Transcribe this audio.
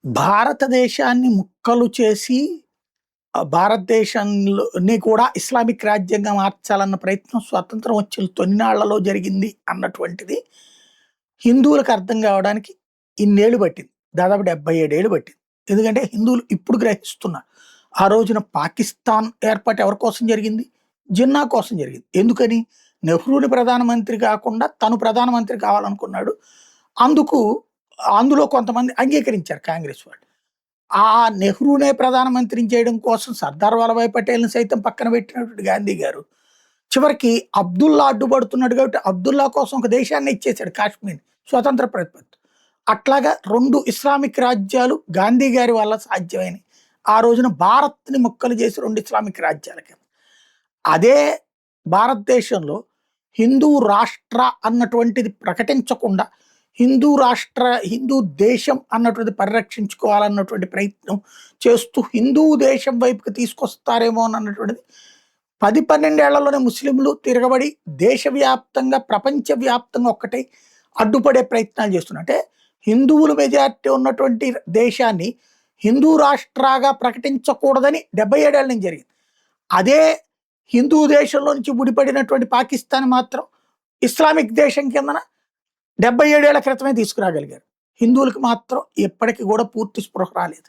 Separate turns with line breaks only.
భారతదేశాన్ని ముక్కలు చేసి భారతదేశంలోని కూడా ఇస్లామిక్ రాజ్యంగా మార్చాలన్న ప్రయత్నం స్వతంత్రం వచ్చిన తొలినాళ్లలో జరిగింది అన్నటువంటిది హిందువులకు అర్థం కావడానికి ఇన్నేళ్ళు పట్టింది. దాదాపు 77 ఏళ్ళు పట్టింది. ఎందుకంటే హిందువులు ఇప్పుడు గ్రహిస్తున్నారు. ఆ రోజున పాకిస్తాన్ ఏర్పాటు ఎవరి కోసం జరిగింది? జిన్నా కోసం జరిగింది. ఎందుకని? నెహ్రూని ప్రధానమంత్రి కాకుండా తను ప్రధానమంత్రి కావాలనుకున్నాడు. అందుకు అందులో కొంతమంది అంగీకరించారు కాంగ్రెస్ వాళ్ళు. ఆ నెహ్రూనే ప్రధానమంత్రిని చేయడం కోసం సర్దార్ వల్లభాయ్ పటేల్‌ని సైతం పక్కన పెట్టినటువంటి గాంధీ గారు, చివరికి అబ్దుల్లా అడ్డుపడుతున్నాడు కాబట్టి అబ్దుల్లా కోసం ఒక దేశాన్ని ఇచ్చేసాడు కాశ్మీర్‌ని స్వతంత్ర ప్రతిపత్తి. అట్లాగా 2 ఇస్లామిక్ రాజ్యాలు గాంధీ గారి వల్ల సాధ్యమైనయి. ఆ రోజున భారత్‌ని ముక్కలు చేసి 2 ఇస్లామిక్ రాజ్యాల కింద. అదే భారతదేశంలో హిందూ రాష్ట్ర అన్నటువంటిది ప్రకటించకుండా హిందూ దేశం అన్నటువంటిది పరిరక్షించుకోవాలన్నటువంటి ప్రయత్నం చేస్తూ హిందూ దేశం వైపుకి తీసుకొస్తారేమో అన్నటువంటిది 10-12 ఏళ్లలోనే ముస్లింలు తిరగబడి దేశవ్యాప్తంగా ప్రపంచవ్యాప్తంగా ఒక్కటై అడ్డుపడే ప్రయత్నాలు చేస్తున్నారు. అంటే హిందువులు మెజారిటీ ఉన్నటువంటి దేశాన్ని హిందూ రాష్ట్రాగా ప్రకటించకూడదని 77 ఏళ్ల నుంచి జరిగింది. అదే హిందూ దేశంలో నుంచి ముడిపడినటువంటి పాకిస్తాన్ మాత్రం ఇస్లామిక్ దేశం కిందన 77 ఏళ్ల క్రితమే తీసుకురాగలిగారు. హిందువులకు మాత్రం ఎప్పటికి కూడా పూర్తి స్పృహ రాలేదు.